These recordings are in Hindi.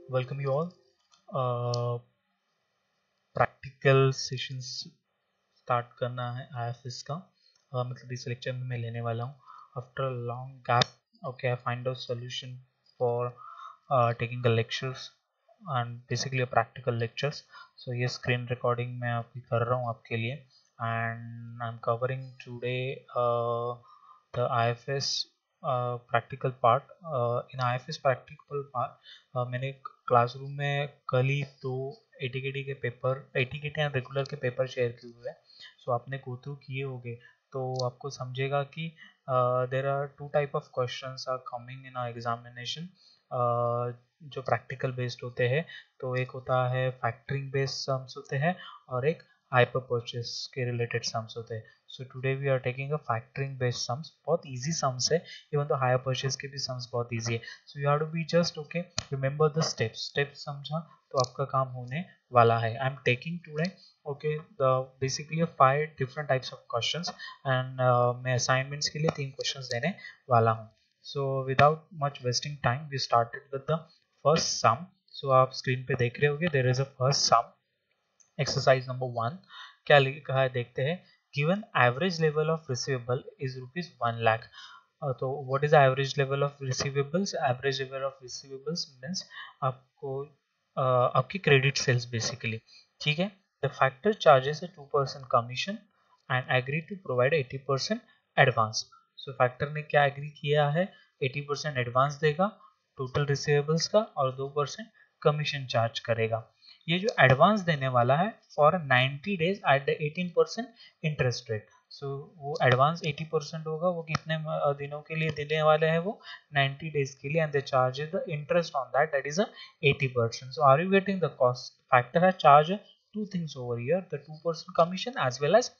Welcome you all. Practical sessions start करना है आईएफएस का। मतलब इस लेक्चर में मैं लेने वाला हूँ after long gap. Okay, I find out solution for taking the lectures and basically a practical lectures. So ये screen recording मैं आपकी कर रहा हूँ आपके लिए and I'm covering today the IFS practical part. In IFS practical part मैंने क्लासरूम में कल ही तो एटीकेटी के पेपर एटीकेटी एंड रेगुलर के पेपर शेयर किए हुए हैं। सो आपने गो थ्रू किए होंगे तो आपको समझेगा कि there are two type of questions are coming in examination जो प्रैक्टिकल बेस्ड होते हैं। तो एक होता है फैक्टरिंग बेस्ड सम्स होते हैं और एक हाइपर परचेस के रिलेटेड सम्स होते हैं। So today we are taking a factoring based sums. बहुत इजी सम्स है, इवन तो हायर परचेस के भी सम्स बहुत इजी है। So you have to be just okay remember the steps समझा तो आपका काम होने वाला है। I am taking today okay the basically 5 different types of questions and मैं असाइनमेंट्स के लिए 3 क्वेश्चंस देने वाला हूँ। So without much wasting time, we started with the first sum. So आप स्क्रीन पे देख रहे होगे there is a first sum exercise number 1। क्या लिखा है देखते हैं। Given average level of receivable is rupees 1 lakh। तो what is the average level of receivables? Average level of receivables means आपको आपकी credit sales basically, ठीक है। The factor charges a 2% commission and agree to provide 80% advance। So factor ने क्या एग्री किया है, 80% एडवांस देगा टोटल रिसीवेबल्स का और 2% कमीशन चार्ज करेगा। ये जो एडवांस देने वाला है for 90 days at the 18% interest rate. So वो एडवांस 80% होगा, वो कितने दिनों के लिए देने वाले हैं, वो 90 डेज के लिए, and they charge the interest on that is 80%। So are you getting the cost? Factor है charge two things over here, the 2% commission as well as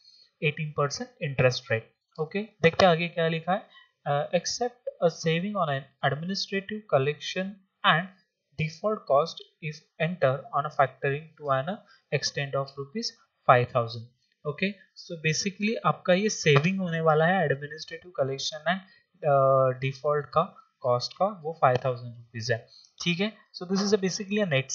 18% interest rate. Okay, देखते हैं आगे क्या लिखा है। Except a saving on an administrative collection and default cost if enter on a factoring to an extent of rupees 5000। Okay, so basically आपका ये सेविंग होने वाला है एडमिनिस्ट्रेटिव कलेक्शन एंड डिफॉल्ट का कॉस्ट का, वो 5000 रुपीज है, ठीक है। So this is basically a net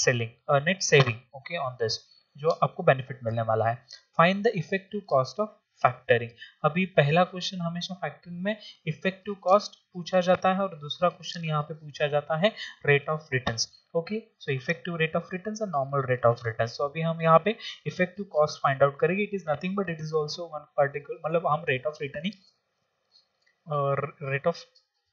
saving okay on this, जो आपको बेनिफिट मिलने वाला है। Find the effective cost of factoring. अभी पहला क्वेश्चन हमेशा फैक्टरिंग में इफेक्टिव कॉस्ट पूछा जाता है और दूसरा क्वेश्चन यहाँ पे पूछा जाता है rate of returns. Okay, so effective rate of returns और नॉर्मल रेट ऑफ रिटर्न्स। सो अभी हम यहाँ पे इफेक्टिव कॉस्ट फाइंड आउट करेंगे। It is nothing but it is also one particular, मतलब हम रेट ऑफ रिटर्निंग और rate of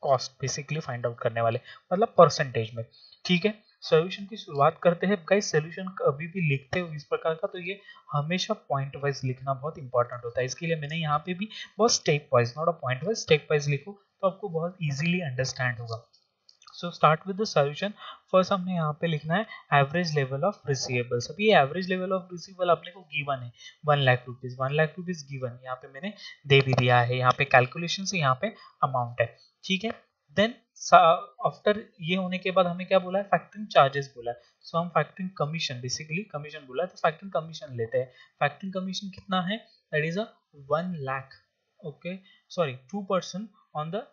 cost basically find out करने वाले, मतलब परसेंटेज में, ठीक है। सॉल्यूशन की शुरुआत करते हैं गाइस। सॉल्यूशन कभी भी लिखते हो इस प्रकार का तो ये हमेशा पॉइंट वाइज लिखना बहुत इंपॉर्टेंट होता है। इसके लिए मैंने यहाँ पे भी बहुत step wise, not a point wise, step wise लिखो तो आपको बहुत इजीली अंडरस्टैंड होगा। So start with the solution. First हमने यहाँ पे लिखना है एवरेज लेवल ऑफ रिसीवेबल्स। अभी ये एवरेज लेवल ऑफ रिसीवेबल अपने को गिवन है 1 lakh rupees, 1 lakh rupees given, यहाँ पे मैंने दे भी दिया है, यहाँ पे कैलकुलेशन से यहाँ पे अमाउंट है, ठीक है। देन आफ्टर ये होने के बाद हमें क्या बोला है, फैक्टरिंग चार्जेस बोला है। सो हम फैक्टरिंग कमीशन, बेसिकली कमीशन बोला है तो फैक्टरिंग कमीशन लेते हैं। फैक्टरिंग कमीशन कितना है, that is a 1 lakh, okay sorry 2% on the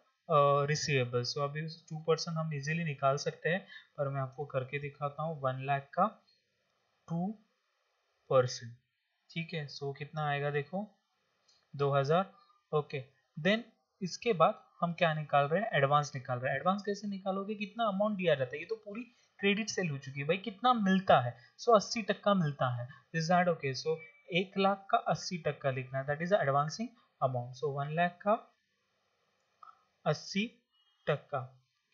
receivable. So अभी 2% हम इजीली निकाल सकते हैं, पर मैं आपको करके दिखाता हूँ। 1 लाख का 2%, ठीक है। सो कितना आएगा देखो, 2000। ओके, देन इसके बाद हम क्या निकाल रहे हैं, एडवांस निकाल रहे हैं। एडवांस कैसे निकालोगे, कितना अमाउंट दिया जाता है, ये तो पूरी क्रेडिट सेल हो चुकी है भाई, कितना मिलता है। सो 80% मिलता है, इज दैट ओके। सो 1 लाख का 80% लिखना है, दैट इज एडवांसिंग अमाउंट। सो 1 लाख का 80%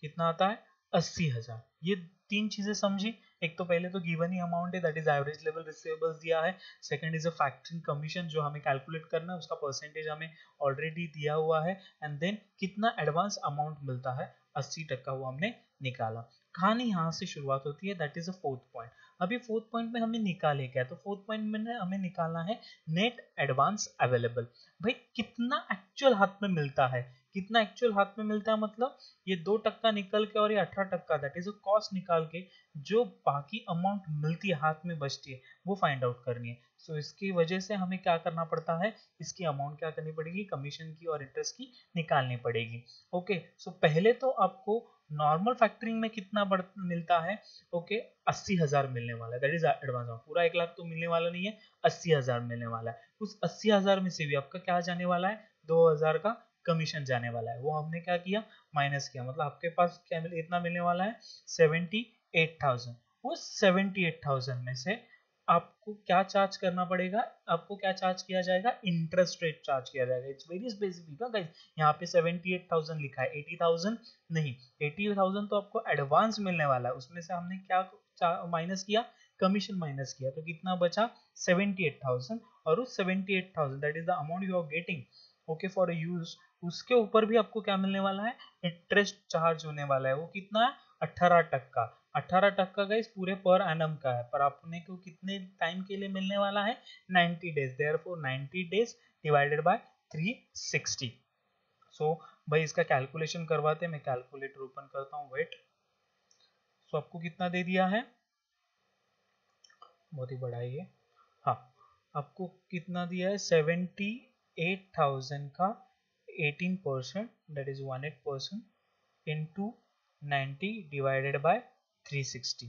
कितना आता है, 80,000। ये तीन चीजें समझी। एक तो पहले तो गिवन ही अमाउंट है, that is average level receivables दिया है। Second is a factoring commission जो हमें कैलकुलेट करना है, उसका परसेंटेज हमें ऑलरेडी दिया हुआ है। एंड देन कितना एडवांस अमाउंट मिलता है, 80%, वो हमने निकाला। कहानी यहाँ से शुरुआत होती है, that is a fourth point. अभी फोर्थ पॉइंट में हमें निकाले क्या, तो फोर्थ पॉइंट में हमें निकालना है नेट एडवांस अवेलेबल। भाई कितना एक्चुअल हाथ में मिलता है, कितना एक्चुअल हाथ में मिलता है, मतलब ये 2% निकल के और ये 18%, दैट इज अ कॉस्ट निकाल के जो बाकी अमाउंट मिलती है हाथ में बचती है वो फाइंड आउट करनी है। सो इसकी वजह से हमें क्या करना पड़ता है, इसकी अमाउंट क्या करनी पड़ेगी, कमीशन की और इंटरेस्ट की निकालनी पड़ेगी। ओके, सो पहले तो आपको नॉर्मल फैक्टरिंग में कितना मिलता है, ओके 80,000 मिलने वाला है, दैट इज एडवांस अमाउंट। पूरा 1 लाख तो मिलने वाला नहीं है, 80,000 मिलने वाला है। उस 80,000 में से भी आपका क्या जाने वाला है, 2,000 का कमीशन जाने वाला है, वो हमने क्या किया, माइनस किया। मतलब आपके पास क्या इतना मिलने वाला है 78,000। उस 78,000 में से आपको क्या चार्ज करना पड़ेगा, आपको क्या चार्ज किया जाएगा, इंटरेस्ट रेट चार्ज किया जाएगा। इट्स वेरी स्पेसिफिक गाइस, यहाँ पे 78,000 लिखा है, 80,000 नहीं। 80,000 तो आपको एडवांस मिलने वाला है, उसमें से हमने क्या माइनस किया, कमीशन माइनस किया, तो कितना बचा 78,000। और उस 78,000 that is the amount you are getting okay for use, उसके ऊपर भी आपको क्या मिलने वाला है, इंटरेस्ट चार्ज होने वाला है। वो कितना है, 18%। 18% गाइस पूरे पर एनम का है, पर आपने को कितने टाइम के लिए मिलने वाला है, 90 days. Therefore 90 days divided by 360। सो भाई इसका कैलकुलेशन करवाते हैं, मैं कैलकुलेटर ओपन करता हूँ, वेट। सो आपको कितना दे दिया है, बहुत ही बड़ा है ये, हाँ आपको कितना दिया है, 78,000 का 18%, that is 18% into 90 divided by 360,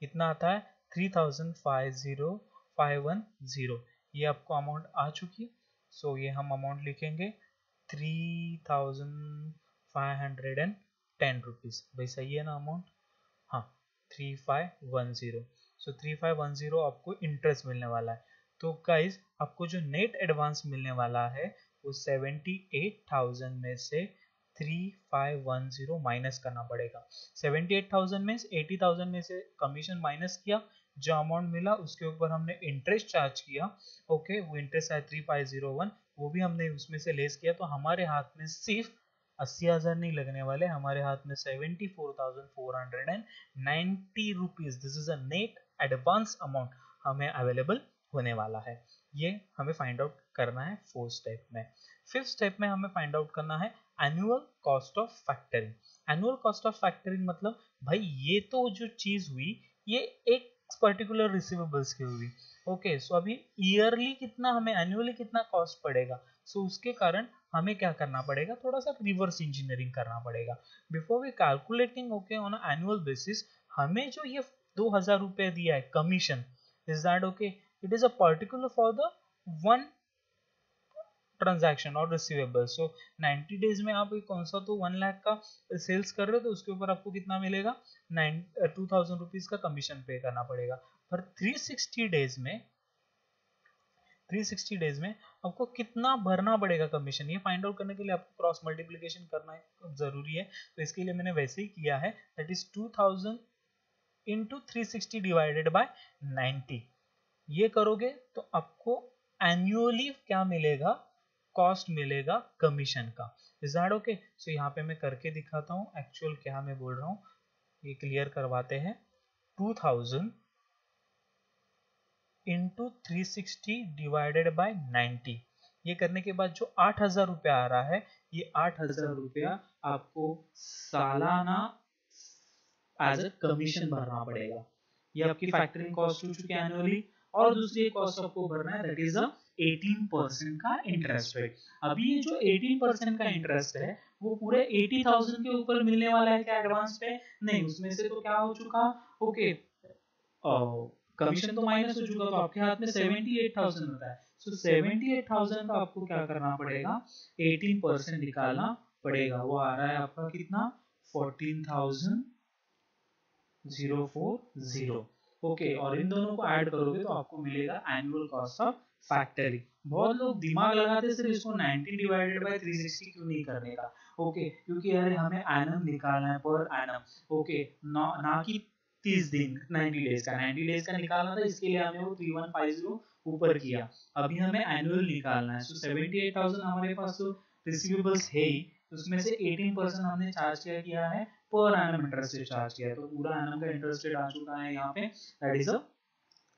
कितना आता है 3,50510। ये आपको अमाउंट आ चुकी। सो ये हम अमाउंट लिखेंगे 3,510 रुपीज। भाई सही है ना अमाउंट, हाँ 3510। सो 3510 आपको इंटरेस्ट मिलने वाला है। तो गाइज आपको जो नेट एडवांस मिलने वाला है वो 78,000 में से 3510 माइनस करना पड़ेगा। 78,000 में 80,000 में से कमीशन माइनस किया, जो अमाउंट मिला उसके ऊपर हमने इंटरेस्ट चार्ज किया। ओके, वो इंटरेस्ट है 3501, वो भी हमने उसमें से लेस किया। तो हमारे हाथ में सिर्फ 80,000 नहीं लगने वाले, हमारे हाथ में 74,490 rupees, this is a net advance amount हमें अवेलेबल होने वाला है। ये हमें फाइंड आउट करना है 4th स्टेप में। 5th स्टेप में हमें फाइंड आउट करना है annual cost of factoring. Annual cost of factoring मतलब भाई ये तो जो चीज हुई ये एक पर्टिकुलर रिसीवेबल्स की हुई। ओके, सो अभी ईयरली कितना हमें, एनुअली कितना कॉस्ट पड़ेगा, सो उसके कारण हमें क्या करना पड़ेगा, थोड़ा सा रिवर्स इंजीनियरिंग करना पड़ेगा before we calculating. Okay, on annual basis हमें जो ये 2,000 रुपए दिया है commission, is that okay, it is a particular for the one transaction और रिसीवेबल। सो 90 डेज में आप कौन सा तो 1 लाख का सेल्स कर रहे हो, तो उसके ऊपर आपको कितना मिलेगा, 2,000 रुपीज का कमीशन पे करना पड़ेगा। पर 360 डेज में आपको कितना भरना पड़ेगा कमीशन, ये फाइंड आउट करने के लिए आपको क्रॉस मल्टीप्लिकेशन करना जरूरी है। तो इसके लिए मैंने वैसे ही किया है, that is 2,000 into 360 divided by 90। ये करोगे तो आपको एनुअली क्या मिलेगा, कॉस्ट मिलेगा कमीशन का। Is that okay? सो यहाँ पे मैं करके दिखाता हूँ एक्चुअल क्या मैं बोल रहा हूँ, ये क्लियर करवाते हैं। 2,000 इंटू 360 डिवाइडेड बाय 90, ये करने के बाद जो 8,000 रुपया आ रहा है, ये 8,000 रुपया आपको सालाना एज अ कमीशन भरना पड़ेगा। ये आपकी फैक्टरिंग कॉस्ट हो चुकी है एनुअली। और दूसरी एक कॉस्ट आपको भरना है, दैट इज अ 18% का इंटरेस्ट रेट। अभी ये जो 18% का इंटरेस्ट है वो पूरे 80,000 के ऊपर मिलने वाला है क्या एडवांस पे, नहीं, उसमें से तो क्या हो चुका, ओके कमीशन तो माइनस हो चुका, तो आपके हाथ में 78,000 होता है। सो 78,000 का आपको क्या करना पड़ेगा, 18% निकालना पड़ेगा। वो आ रहा है आपका कितना, 14,040। ओके, और इन दोनों को ऐड करोगे तो आपको मिलेगा एनुअल कॉस्ट ऑफ फैक्टरी। बहुत लोग दिमाग लगाते सिर्फ इसको 90 डिवाइडेड बाय 360 क्यों नहीं करने का, ओके क्योंकि अरे हमें एनम निकालना है पर एनम, ओके ना कि 30 दिन 90 डेज का, 90 डेज का निकालना था, इसके लिए हमें वो 3150 ऊपर किया। अभी हमें एनुअल निकालना है। सो 78,000 हमारे पास तो रिसीवेबल्स है ही, उसमें से 18% हमने चार्ज किया है, per annum interest rate charge किया है, तो पूरा एनम का इंटरेस्ट रेट आ चुका है यहाँ पे, दैट इज अ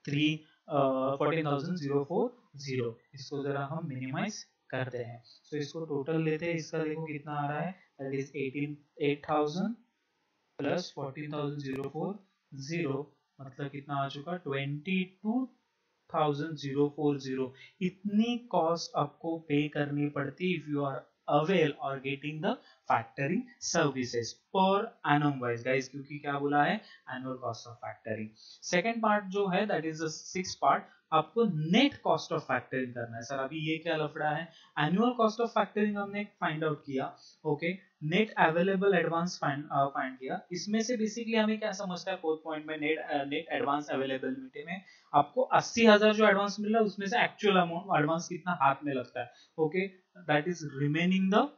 14,040। इसको जरा हम मिनिमाइज करते हैं। तो इसको टोटल लेते हैं, इसका देखो कितना आ रहा है, दैट इज 8,000 प्लस 14,040 मतलब कितना आ चुका 22,040। इतनी कॉस्ट आपको पे करनी पड़ती इफ यू आर अवेल और getting the factoring services per annum wise guys, क्योंकि क्या बोला है annual cost of factoring. Second part जो है that is the six part, आपको नेट कॉस्ट ऑफ फैक्टरिंग करना है। सर अभी ये क्या लफड़ा है, एनुअल कॉस्ट ऑफ फैक्टरिंग हमने फाइंड आउट किया, okay, net available advance find किया। इसमें से बेसिकली हमें क्या समझता है फोर्थ पॉइंट में, नेट एडवांस अवेलेबिलिटी में आपको 80,000 जो एडवांस मिल रहा है उसमें से एक्चुअल अमाउंट एडवांस कितना हाथ में लगता है, okay, that is remaining the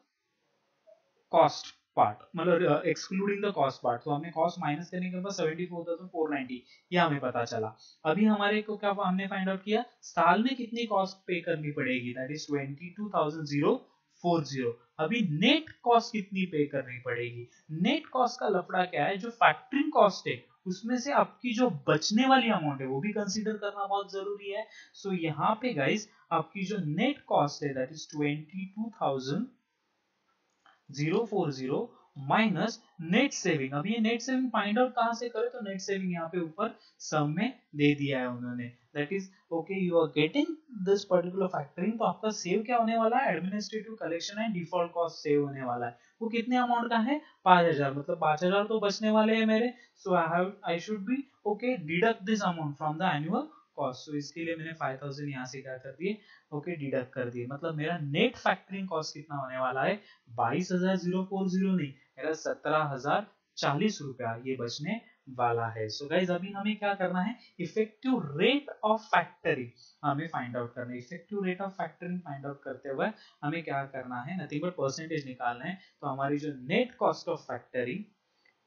cost part, मतलब एक्सक्लूडिंग द कॉस्ट पार्ट। तो हमने कॉस्ट माइनस करने के बाद 74,490 ये हमें पता चला। अभी हमारे को क्या हमने फाइंड आउट किया, साल में कितनी कॉस्ट पे करनी पड़ेगी, दैट इज 22,040। अभी नेट कॉस्ट कितनी पे करनी पड़ेगी, नेट कॉस्ट का लफड़ा क्या है, जो फैक्टरिंग कॉस्ट है उसमें से आपकी जो बचने वाली अमाउंट है वो भी कंसीडर करना बहुत जरूरी है। सो यहाँ पे गाइस आपकी जो नेट कॉस्ट है that is 22,040 minus net saving. अब ये नेट सेविंग फाइंड आउट कहां से करें, तो नेट सेविंग यहाँ पे ऊपर सम में दे दिया है उन्होंने, that is okay you are getting this particular factoring. तो आपका सेव क्या होने वाला है, administrative collection and default cost save होने वाला है। वो कितने अमाउंट का है, 5,000, मतलब 5,000 तो बचने वाले हैं मेरे। So I should be okay deduct this amount from the annual cost. तो इसके लिए मैंने 5,000 यहाँ से क्या कर दिए, ओके डिडक्ट कर दिए। मतलब मेरा नेट फैक्टरिंग कॉस्ट कितना होने वाला है, 22,040 नहीं, मेरा 17,040 रुपया ये बचने वाला है। सो गाइज अभी हमें क्या करना है, इफेक्टिव रेट ऑफ फैक्टरिंग हमें फाइंड आउट करना है। Effective rate of factoring find out करते हुए हमें क्या करना है, नथिंग बट परसेंटेज निकालना है। तो हमारी जो net cost of factoring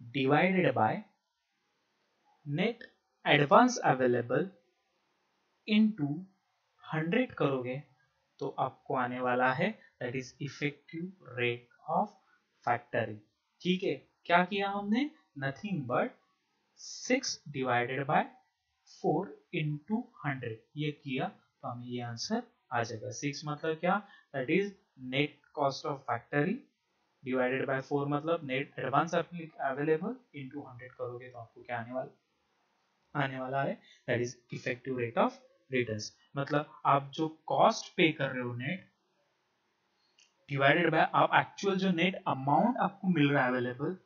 divided by net advance available into 100 करोगे तो आपको आने वाला है that is effective rate of factoring. ठीक है, क्या किया हमने, nothing but 6 divided by 4 into 100 ये किया, तो हमें ये आंसर आ जाएगा। 6 मतलब क्या, that is net cost of factoring divided by 4 मतलब नेट एडवांस अवेलेबल इंटू 100 करोगे तो आपको क्या आने वाला है, that is effective rate of returns. मतलब आप जो कॉस्ट पे कर रहे हो नेट डिवाइडेड बाय आप एक्चुअल जो नेट अमाउंट आपको मिल रहा है अवेलेबल,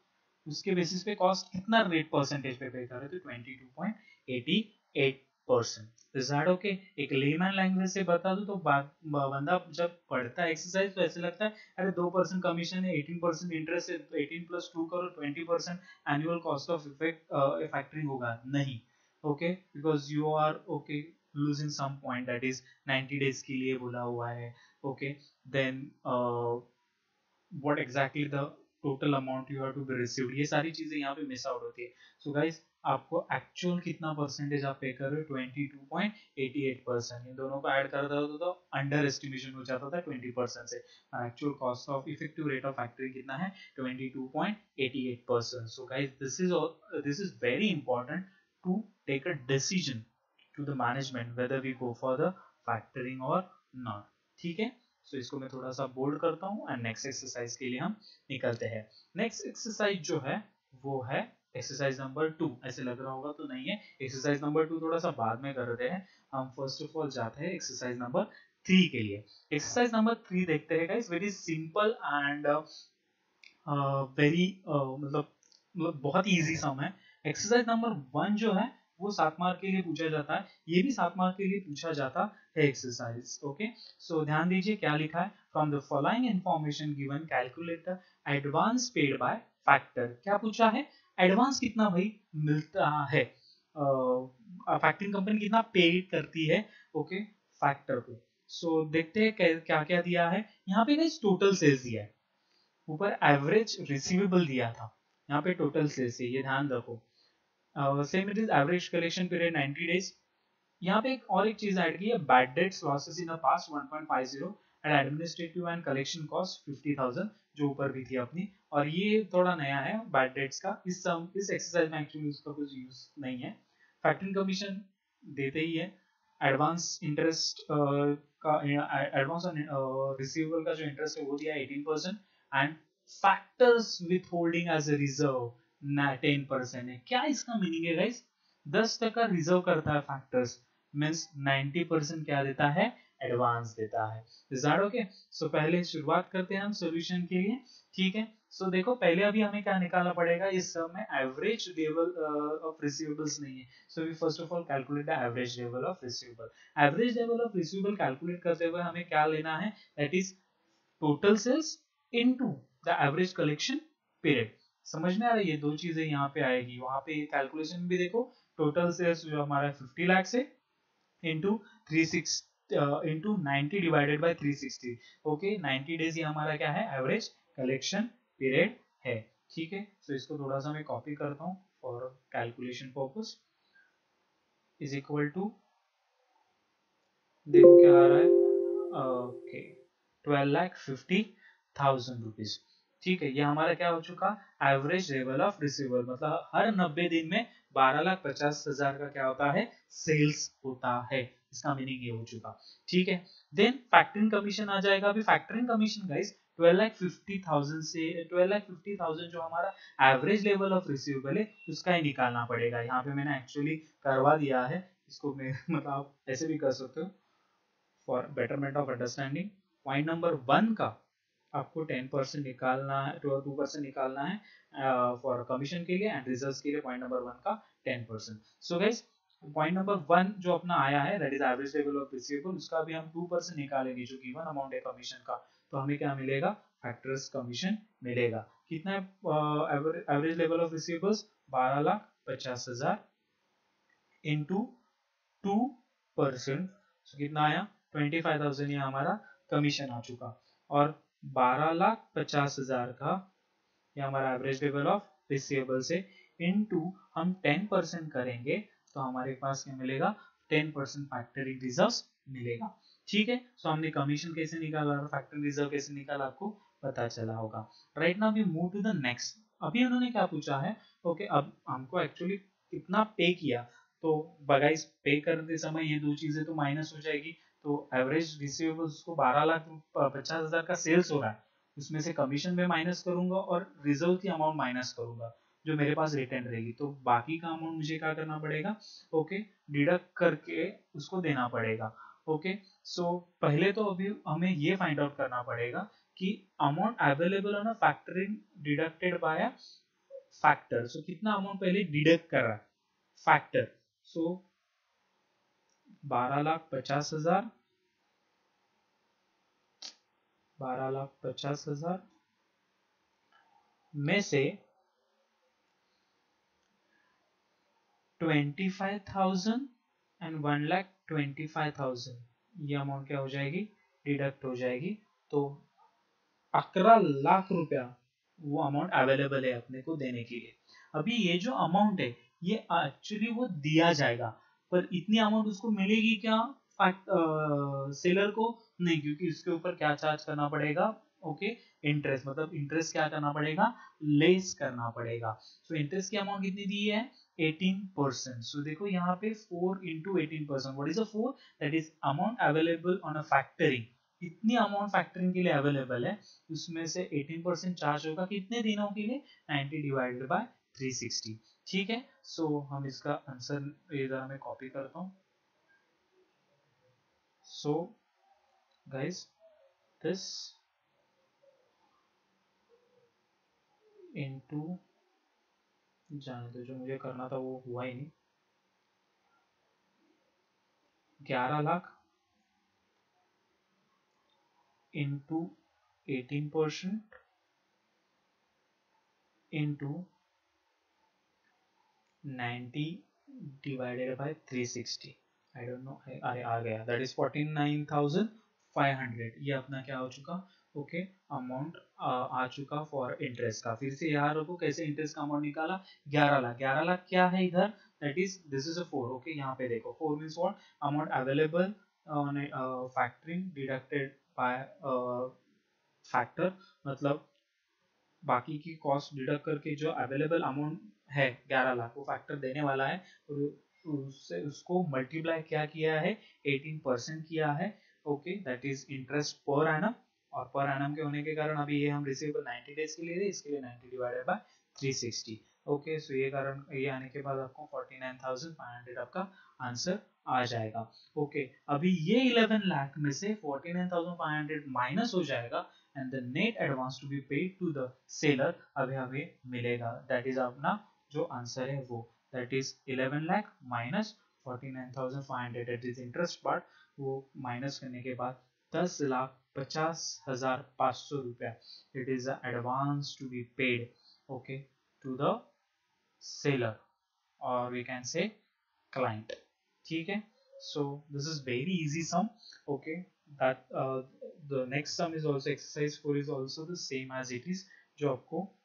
उसके बेसिस पे कॉस्ट कितना रेट परसेंटेज पे पे कर रहे हो, तो 22.88%। Is that okay? एक लेमैन लैंग्वेज से बता दूं तो बंदा जब पढ़ता है एक्सरसाइज तो ऐसे लगता है अरे 2% कमीशन है, 18% इंटरेस्ट है, तो 18 प्लस 2 करो 20% एनुअल कॉस्ट ऑफ फैक्टरिंग होगा। नहीं, okay, because you are okay losing some point, that is 90 days के लिए बोला हुआ है, okay, then what exactly the total amount you have to be received, ये सारी चीजें यहाँ पे मिस आउट होती है। सो गाइस आपको एक्चुअल कितना परसेंटेज आप पे कर रहे हो, 22.88%। इन दोनों को ऐड करता था तो अंडर एस्टिमेशन हो जाता था 20% से। Actual cost of effective rate of factoring कितना है, 22.88%। So guys this is very important to take a decision to the management whether we go for the factoring और नॉट। ठीक है, सो इसको मैं थोड़ा सा बोल्ड करता हूँ एंड नेक्स्ट एक्सरसाइज के लिए हम निकलते हैं। नेक्स्ट एक्सरसाइज जो है वो है एक्सरसाइज नंबर 2। ऐसे लग रहा होगा तो नहीं है, एक्सरसाइज नंबर 2 थोड़ा सा बाद में करते हैं। हम फर्स्ट ऑफ ऑल जाते हैं एक्सरसाइज नंबर 3 के लिए। एक्सरसाइज नंबर 3 देखते हैं guys, very simple and very मतलब बहुत इजी सम है। एक्सरसाइज नंबर 1 जो है वो 7 मार्क के लिए पूछा जाता है, ये भी 7 मार्क के लिए पूछा जाता है एक्सरसाइज। ओके, सो ध्यान दीजिए क्या लिखा है, from the following information given calculate the advance paid by factor. क्या पूछा है, एडवांस कितना भाई मिलता है, फैक्टरिंग कंपनी कितना पे करती है, ओके, फैक्टर को। सो देखते हैं क्या क्या दिया है। यहाँ पे टोटल सेल्स दिया है, ऊपर एवरेज रिसीवेबल दिया था, यहाँ पे टोटल सेल्स है, ये ध्यान रखो। Same it is average collection period 90 days. यहाँ पे एक चीज ऐड की है, bad debts losses in the past 1.50 and administrative and collection cost 50,000 जो ऊपर भी थी अपनी। और ये थोड़ा नया है बैड डेट्स का, इस एक्सरसाइज में एक्चुअली उसका कुछ यूज नहीं है। फैक्टरिंग कमीशन देते ही है, एडवांस इंटरेस्ट का एडवांस रिसीवेबल का जो इंटरेस्ट है वो दिया 18% and factors with holding as a reserve 10% है। क्या इसका मीनिंग है गाइस? 10% रिजर्व करता है फैक्टर्स, मीन्स 90% क्या देता है? एडवांस देता है। Is that okay? सो पहले शुरुआत करते हैं हम सॉल्यूशन के लिए, ठीक है। सो देखो पहले अभी हमें क्या निकालना पड़ेगा, इस सब में एवरेज लेवल ऑफ रिसीवेबल्स नहीं है। So we first of all calculate the average level of receivable. Average level of receivable calculate करते हुए हमें क्या लेना है, that is total sales into the average collection period. समझ में आ रही है? दो चीजें यहाँ पे आएगी, वहां पे कैलकुलेशन भी देखो। टोटल सेल्स जो हमारा 50 लाख से into 360 into 90 divided by 360। Okay, 90 days ये हमारा क्या है? एवरेज कलेक्शन पीरियड है, ठीक है। तो इसको थोड़ा सा मैं कॉपी करता हूँ for calculation purpose. Is equal to, देखो क्या आ रहा है, ओके 12,50,000 रुपीज, ठीक है। ये हमारा क्या हो चुका? एवरेज लेवल ऑफ रिसीवेबल, मतलब हर 90 दिन में 12,50,000 का क्या होता है? सेल्स होता है। इसका मीनिंग ये हो चुका, ठीक है। देन फैक्टरिंग कमीशन आ जाएगा। अभी फैक्टरिंग कमीशन गाइस 12,50,000 से 12,50,000 जो हमारा एवरेज लेवल ऑफ रिसीवेबल है उसका ही निकालना पड़ेगा। यहाँ पे मैंने एक्चुअली करवा दिया है इसको, मैं मतलब आप ऐसे भी कर सकते हो for betterment of understanding. Point number 1 का आपको 10% निकालना है, 2% निकालना है फॉर कमीशन के लिए, एंड रिजर्व्स के लिए पॉइंट नंबर 1 का 10%। सो गाइस पॉइंट नंबर 1 जो अपना आया है that is average level of receivable, उसका भी हम 2% निकालेंगे जो गिवन अमाउंट है कमीशन का, तो हमें क्या मिलेगा? फैक्टर्स कमीशन मिलेगा। कितना है average level of receivables? 12,50,000 into 2%, कितना आया? 25,000 ये हमारा कमीशन आ चुका। और 12,50,000 का ये हमारा एवरेज लेवल ऑफ रिसीवेबल से इनटू हम 10% करेंगे तो हमारे पास क्या मिलेगा? 10% फैक्टरिंग रिजर्व्स मिलेगा, ठीक है। सो हमने कमीशन कैसे निकाला और फैक्टरिंग रिजर्व कैसे निकाला आपको पता चला होगा। Right now we move to the next. अभी उन्होंने क्या पूछा है, ओके अब हमको एक्चुअली कितना पे किया, तो गाइस पे करते समय ये दो चीजें तो माइनस हो जाएगी। तो एवरेज रिसीवेबल्स को 12,50,000 का सेल्स हो रहा है, उसमें से कमीशन में माइनस करूंगा और रिजर्व की अमाउंट माइनस करूंगा जो मेरे पास रिटर्न रहेगी, तो बाकी का अमाउंट मुझे क्या करना पड़ेगा? ओके, डिडक्ट करके उसको देना पड़ेगा। ओके, सो पहले तो अभी हमें ये फाइंड आउट करना पड़ेगा कि amount available on a factoring deducted by factor. So कितना अमाउंट पहले डिडक्ट कर रहा है फैक्टर? सो 12,50,000, 12,50,000 में से 25,000 एंड 1,25,000 ये अमाउंट क्या हो जाएगी? डिडक्ट हो जाएगी। तो 11,00,000 रुपया वो अमाउंट अवेलेबल है अपने को देने के लिए। अभी ये जो अमाउंट है ये एक्चुअली वो दिया जाएगा, पर इतनी अमाउंट उसको मिलेगी क्या सेलर को? नहीं, क्योंकि इसके ऊपर क्या चार्ज करना पड़ेगा? ओके, इंटरेस्ट, मतलब इंटरेस्ट क्या करना पड़ेगा? लेस करना पड़ेगा। सो इंटरेस्ट की अमाउंट कितनी दी है? 18%। सो देखो यहाँ पे 4 into 18%, what is a 4? That is amount available on a factoring. इतनी अमाउंट फैक्टरिंग के लिए अवेलेबल है, उसमें से 18% चार्ज होगा कितने दिनों के लिए? 90 डिवाइडेड बाय 360, ठीक है। सो हम इसका आंसर इधर मैं कॉपी करता हूँ। सो गाइस दिस इनटू, जाने दो, जो मुझे करना था वो हुआ ही नहीं। 11,00,000 into 18% into 90 divided by 360। I don't know, अरे आ गया, दैट इज 49,500। ये अपना क्या हो चुका? ओके, अमाउंट आ चुका फॉर इंटरेस्ट का। फिर से याद रखो कैसे इंटरेस्ट का अमाउंट निकाला। 11,00,000, 11,00,000 क्या है इधर? That is this is a 4। Okay, यहाँ पे देखो 4 means what? Amount available on factoring deducted by factor, मतलब बाकी की कॉस्ट डिडक्ट करके जो अवेलेबल अमाउंट है 11,00,000 वो फैक्टर देने वाला है, और उसको मल्टीप्लाई क्या किया है, 18% किया है, okay, that is interest per annum, और पर एनम के होने के कारण अभी ये हम रिसीवेबल 90 डेज के लिए थे, इसके लिए 90 डिवाइडेड बाय 360, ओके, सो ये कारण ये आने के बाद आपको 49,500 आपका आंसर आ जाएगा, ओके। अभी ये 11 लाख में से 49,500 माइनस हो जाएगा and the net advance to be paid to the seller अभी हमें मिलेगा, दैट इज अपना जो आंसर है वो, that is 11 lakh minus 49,500 at this interest part, वो माइनस करने के बाद 10,50,500 रुपया, it is the advance to be paid, okay, to the seller और वी कैन से क्लाइंट, ठीक है। So this is very easy sum, okay, that the next sum is also exercise 4 is also the same as it is, जो आपको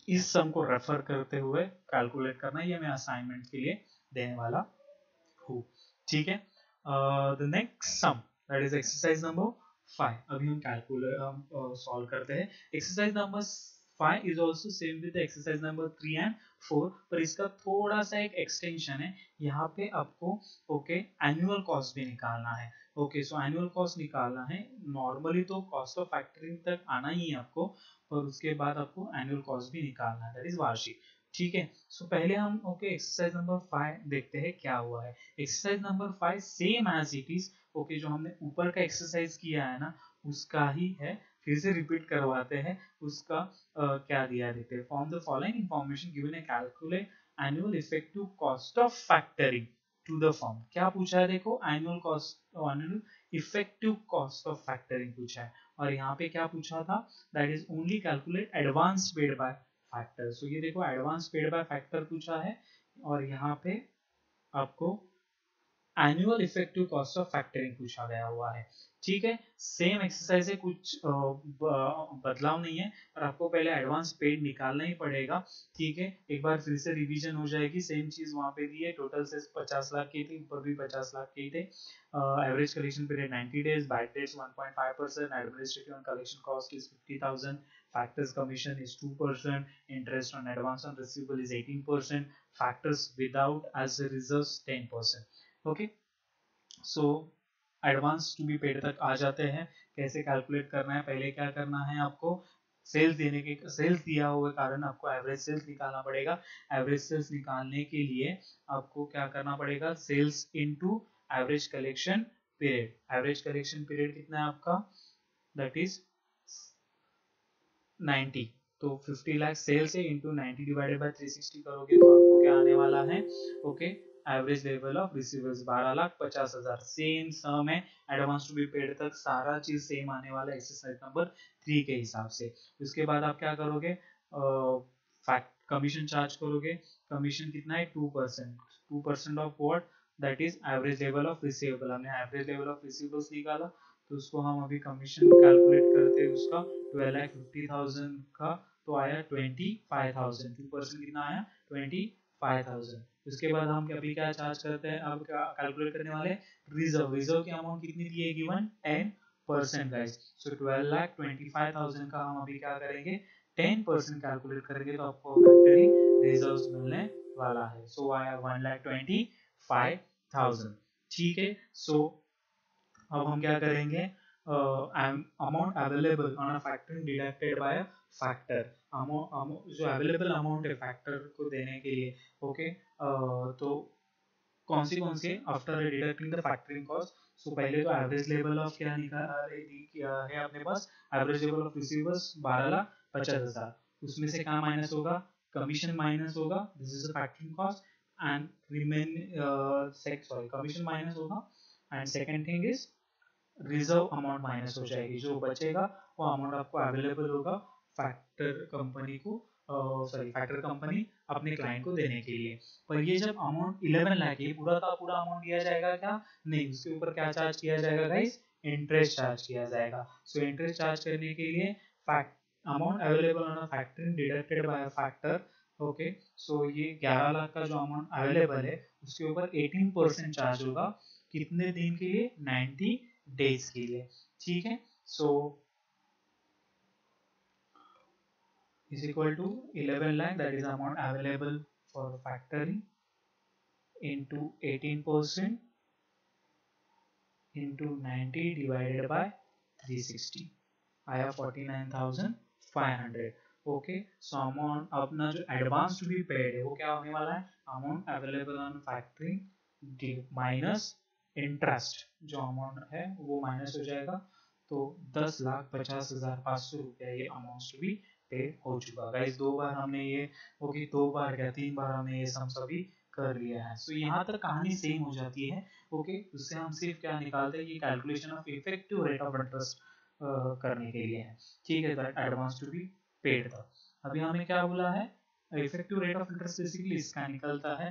इस सम को रेफर करते हुए कैलकुलेट करना है, ये मैं असाइनमेंट के लिए देने वाला हूँ, ठीक है। The next some that is exercise number 5, अभी हम कैलकुलेट सॉल्व करते हैं। Exercise number 5 is also same with the exercise number 3 and 4, पर इसका थोड़ा सा एक एक्सटेंशन है, यहाँ पे आपको ओके एनुअल कॉस्ट भी निकालना है, ओके, सो एनुअल कॉस्ट निकालना है, नॉर्मली तो कॉस्ट ऑफ फैक्टरिंग तक आना ही है आपको, पर उसके बाद आपको एनुअल कॉस्ट भी निकालना है, दैट इज वार्षिक, ठीक है। सो पहले हम ओके एक्सरसाइज नंबर 5 देखते हैं क्या हुआ है। Exercise number 5 same as it is, okay, जो हमने ऊपर का एक्सरसाइज किया है ना उसका ही है, फिर से रिपीट करवाते हैं, उसका क्या दिया देते हैं, form the following information given and calculate annual effective cost of factoring to the firm, क्या पूछा है देखो, annual cost, annual effective cost of factoring पूछा है, और यहाँ पे क्या पूछा था, that is only calculate advance paid by factor, so ये देखो एडवांस पेड बाय फैक्टर पूछा है, और यहाँ पे आपको annual effective cost of factoring पूछा गया हुआ है, ठीक है। सेम एक्सरसाइज है, कुछ बदलाव नहीं है, पर आपको पहले एडवांस पेड निकालना ही पड़ेगा, ठीक है। एक बार फिर से रिवीजन हो जाएगी, सेम चीज वहां पे दी है, टोटल से 50 लाख की थी, ऊपर भी 50 लाख की थे, average collection period 90 days, bad debts 1.5%, administrative and collection cost is 50,000, factors commission is 2%, interest on advance on receivable is 18%, factors without as a reserves 10%, okay. So advance to be paid तक आ जाते हैं, कैसे कैलकुलेट करना है, पहले क्या करना है आपको, सेल्स देने के, सेल्स दिया हुए कारण आपको एवरेज सेल्स निकालना पड़ेगा, एवरेज सेल्स निकालने के लिए आपको क्या करना पड़ेगा, sales into average collection period, average collection period कितना है आपका, दैट इज 90, तो 50 लाख सेल्स है इनटू 90 डिवाइडेड बाय 360 करोगे तो आपको क्या आने वाला है, okay, average level of receivers 12,50,000, same sum है, एडवांस टू बी पेड तक सारा चीज सेम आने वाला है एक्सरसाइज नंबर 3 के हिसाब से। उसके बाद आप क्या करोगे, फैक्ट कमीशन चार्ज करोगे, कमीशन कितना है 2%, 2% of what, that is average level of receivable, हमने एवरेज लेवल ऑफ रिसीवेबल्स निकाला, तो उसको हम अभी कमीशन कैलकुलेट करते हैं, उसका 12,50,000 का तो आया 25,000, 2% कितना आया 25,000। उसके बाद हम अभी क्या चार्ज करते हैं, अब क्या कैलकुलेट करने वाले, रिजर्व, रिजर्व की अमाउंट कितनी दी है गिवन 10% गाइस, सो 12,25,000 का हम अभी क्या करेंगे 10% कैलकुलेट करेंगे, तो आपको फैक्टरिंग रिजर्व्स मिलने वाला है, सो आया 1,25,000, ठीक है। सो अब हम क्या करेंगे, amount available on a factoring deducted by a factor, जो अवेलेबल अमाउंट है फैक्टर को देने के लिए, ओके, तो कौन सी after deducting the factoring cost, so पहले तो एवरेज लेवल ऑफ क्या निकाला है अपने पास, एवरेज लेवल ऑफ रिसीवर्स 12,50,000, उसमें से क्या माइनस होगा, कमीशन माइनस होगा, this is the factoring cost, and remain sorry commission minus होगा, and second thing is reserve amount minus हो जाएगी, जो बचेगा वो अमाउंट आपको अवेलेबल होगा फैक्टर कंपनी को, सॉरी फैक्टर कंपनी अपने क्लाइंट को देने के लिए। पर ये जब अमाउंट 11 लाख है, पूरा का पूरा अमाउंट दिया जाएगा क्या, नहीं, उसके ऊपर क्या चार्ज किया जाएगा गाइस, इंटरेस्ट चार्ज किया जाएगा। सो इंटरेस्ट चार्ज करने के लिए fact amount available on a factoring deducted by a factor, okay, so ये 11 लाख का जो अमाउंट अवेलेबल है उसके ऊपर 18% चार्ज होगा, कितने दिन के लिए, 90 डेज के लिए, ठीक है। सो is equal to 11 lakh, that is amount available for factoring, into 18% into 90 divided by 360 आया 49,500. ओके, सो अमाउंट अपना जो एडवांस टू बी पेड है वो क्या होने वाला है, amount available on factoring minus interest, जो अमाउंट है वो माइनस हो जाएगा, तो 10,50,500 रुपया ये अमाउंट टू बी पेड हो चुका। गाइस दो बार हमने ये, ओके दो बार क्या तीन बार हमने ये सम सभी कर लिया है। सो यहाँ तक कहानी सेम हो जाती है। ओके, उससे हम सिर्फ क्या निकालते हैं, ये calculation of effective rate of interest करने के लिए है, ठीक है, that advance to be paid था। अभी हमें क्या बोला है, effective rate of interest basically इसका निकलता है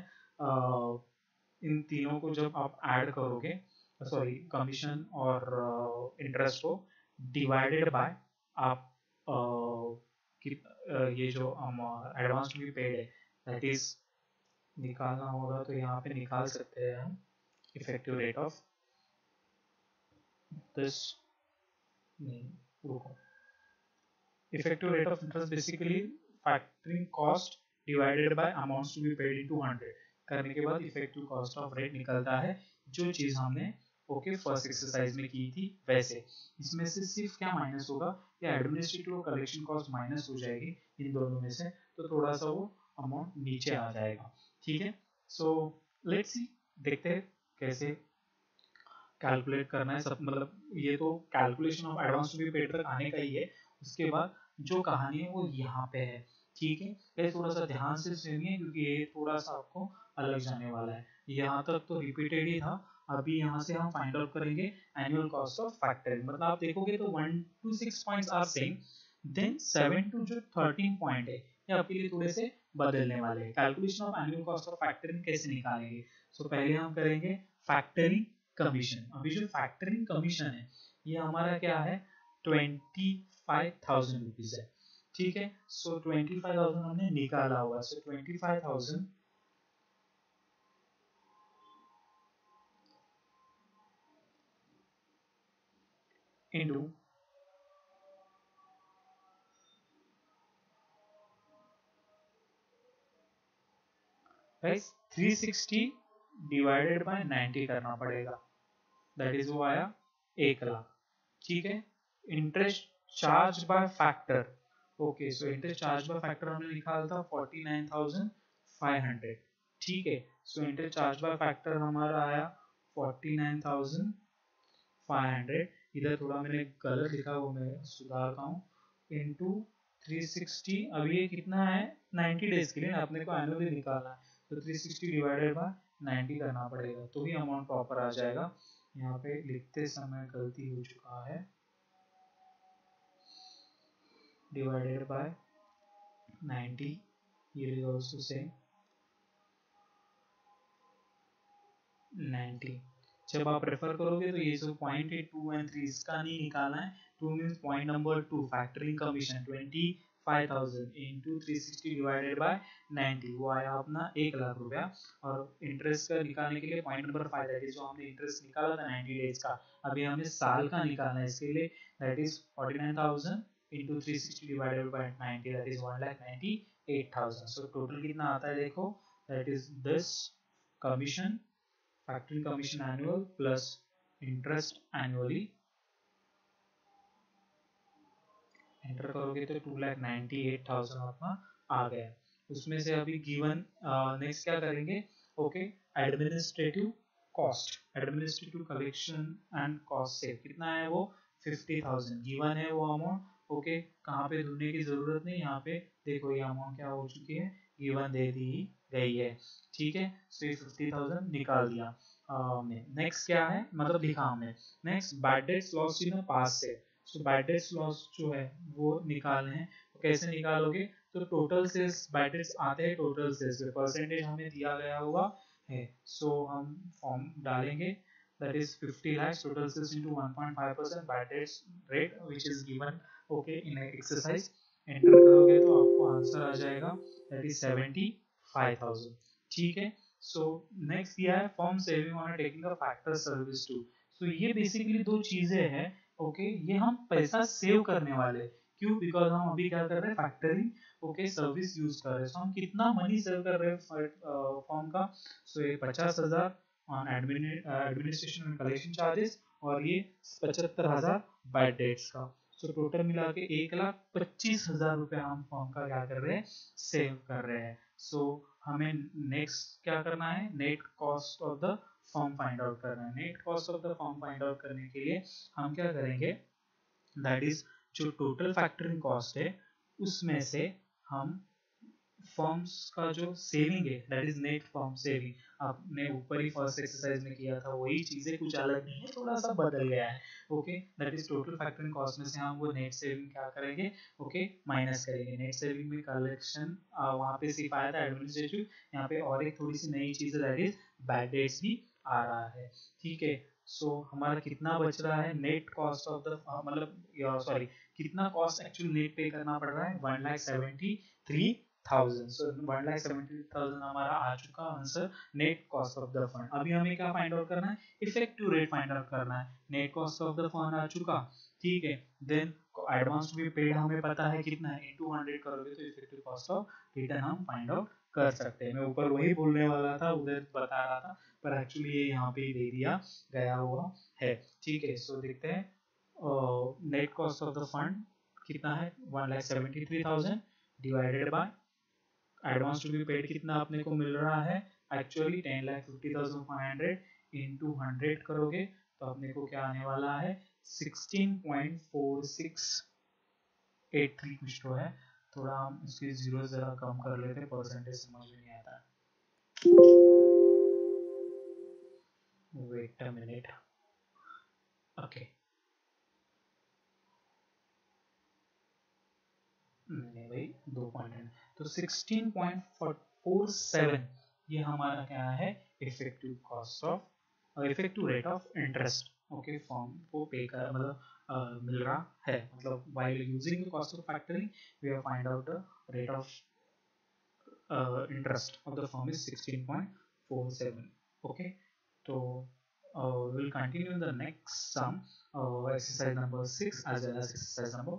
इन तीनों को जब आप ऐड करोगे, सॉरी कमीशन और इंटरेस्ट को डिवाइडेड बाय आप ये जो एडवांस टू बी पेड है दैट इज निकालना होगा, तो यहाँ पे निकाल सकते हैं हम इफेक्टिव रेट ऑफ दिस, रुको, effective rate of interest basically factoring cost divided by amounts to be paid into 100 करने के बाद इफेक्टिव कॉस्ट ऑफ रेट निकलता है, जो चीज हमने ओके फर्स्ट एक्सरसाइज में की थी वैसे। इसमें से सिर्फ क्या माइनस होगा, या एडमिनिस्ट्रेटिव और कलेक्शन कॉस्ट माइनस हो जाएगी इन दोनों में से, तो थोड़ा सा वो अमाउंट नीचे आ जाएगा, ठीक है। सो लेट्स सी, देखते हैं कैसे कैलकुलेट करना है सब, मतलब ये तो calculation of advance to be paid तक आने का ही है। उसके बाद जो कहानी है वो यहाँ पे है, ठीक है। ये थोड़ा सा ध्यान से सुनिए क्योंकि ये थोड़ा सा आपको अलग जाने वाला है। यहाँ तक तो रिपीटेड ही था, अभी यहाँ से हम फाइंड आउट करेंगे एनुअल कॉस्ट ऑफ फैक्टरिंग। मतलब आप देखोगे तो 1 to 6 points are same, then 7 to जो 13 पॉइंट है ये आपके लिए थोड़े से बदलने वाले हैं। Calculation of annual cost of factoring कैसे निकालेंगे, सो पहले हम करेंगे फैक्टरिंग कमीशन। अभी जो फैक्टरिंग कमीशन है ये हमारा क्या है, 25,000 रुपीज है, ठीक है। सो 25,000 हमने निकाला हुआ, सो 25,000 इंटू 360 डिवाइडेड बाय 90 करना पड़ेगा, दैट इज वो आया 1,00,000, ठीक है। Interest charge by factor, okay, so interest charge by factor हमने निकाला था 49,500, ठीक है। So interest charge by factor हमारा आया 49,500, इधर थोड़ा मैंने गलत लिखा वो मैं सुधारता हूँ, इंटू 360, अभी ये कितना है 90 डेज के लिए अपने को एनुअली निकालना है, तो 360 डिवाइडेड बाय 90 करना पड़ेगा, तो ही अमाउंट प्रॉपर आ जाएगा। यहाँ पे लिखते समय गलती हो चुका है, divided by 90 yield is also same 90। जब आप रेफर करोगे तो ये जो पॉइंट है 2 and 3 इसका नहीं निकालना है, 2 means point number 2 factoring commission 25,000 into 360 divided by 90, वो आया अपना 1,00,000 रुपया। और इंटरेस्ट का निकालने के लिए पॉइंट नंबर 5 दैट इज जो हमने इंटरेस्ट निकाला था 90 डेज का, अभी हमें साल का निकालना है, इसके लिए that is 49,000 into 360 divided by 90, that is 1,98,000। so total कितना आता है देखो, that is this commission, factoring commission annual plus interest annually, enter करोगे तो 2,98,000 अपना आ गया। उसमें से अभी गिवन नेक्स्ट क्या करेंगे, okay, administrative cost, administrative collection and cost से कितना है वो 50,000 गिवन है वो अमाउंट, ओके, कहाँ पे ढूंढने की जरूरत नहीं, यहाँ पे देखो ये अमाउंट क्या हो चुकी है, गिवन दे दी गई है, ठीक है। सो ये 50,000 निकाल दिया हमने। नेक्स्ट क्या है, मतलब लिखा हमने, next bad debts loss in पास से, सो बैड डेट्स लॉस जो है वो निकालने हैं, तो कैसे निकालोगे, तो टोटल सेल्स बैड डेट्स आते हैं टोटल सेल्स में, परसेंटेज हमें दिया गया हुआ है, सो हम फॉर्म डालेंगे, that is 50 lakhs total sales into 1.5% bad debts rate which is given okay in an exercise, enter करोगे तो आपको आंसर आ जाएगा that is 75,000, ठीक है। सो नेक्स्ट दिया है form saving on taking a factor service two, so ये बेसिकली दो चीजें हैं, ओके, ये हम पैसा सेव करने वाले, क्यों? बिकॉज हम अभी क्या कर रहे हैं, फैक्टरिंग ओके सर्विस यूज कर रहे हैं। सो हम कितना मनी सेव कर रहे हैं फॉर्म का? सो ये 50,000 on administration and collection charges, और ये 75,000 बैड डेट्स का। सो टोटल मिला के 1,25,000 रुपये हम फॉर्म का क्या कर रहे हैं, सेव कर रहे हैं। सो हमें नेक्स्ट क्या करना है, net cost of the form find out करना है। Net cost of the form find out करने के लिए हम क्या करेंगे, दैट इज जो टोटल फैक्टरिंग कॉस्ट है उसमें से हम फॉर्म्स का जो सेविंग है, that is net form saving, आपने ऊपर ही फर्स्ट एक्सरसाइज में किया था वही चीजें, कुछ अलग नहीं है, थोड़ा सा बदल गया है। Okay, that is total factoring cost में से हम वो नेट सेविंग क्या करेंगे, ओके माइनस करेंगे। नेट सेविंग में कलेक्शन वहाँ पे सिर्फ आया था एडमिनिस्ट्रेटिव, यहाँ पे और एक थोड़ी सी नई चीज है, दैट इज बैड डेट्स भी आ रहा है। ठीक है, सो हमारा कितना बच रहा है, नेट कॉस्ट ऑफ द मतलब सॉरी, कितना कॉस्ट एक्चुअली नेट पे करना पड़ रहा है, 1,73,000। सो 1,73,000 हमारा आ चुका answer, net cost of the fund. अभी हमें क्या फाइंड आउट करना है, इफेक्टिव रेट फाइंड आउट करना है। Net cost of the fund आ चुका, ठीक है। Then advance to be paid हमें पता है कितना है, इनटू 100 करोगे तो इफेक्टिव कॉस्ट ऑफ रिटर्न हम फाइंड आउट कर सकते हैं। मैं ऊपर वही बोलने वाला था, उधर बता रहा था, पर एक्चुअली ये यहाँ पे ही दे दिया गया हुआ है। ठीक है, सो देखते हैं net cost of the fund कितना है, 1,73,000 divided by advance to be paid कितना अपने को मिल रहा है, एक्चुअली 10,50,500 इंटू 100 करोगे तो अपने को क्या आने वाला है, 16.4683 कुछ तो है। थोड़ा हम इसके जीरो जरा कम कर लेते, परसेंटेज समझ में नहीं आता। वेट अ मिनट, ओके, नहीं भाई 2 पॉइंट, तो 16.47 ये हमारा क्या है, effective cost of effective rate of interest okay form को पे कर मतलब मिल रहा है। मतलब while using the cost of factoring we have find out the rate of interest of the firm is 16.47 okay। तो we will continue in the next sum exercise number 6 as well as exercise number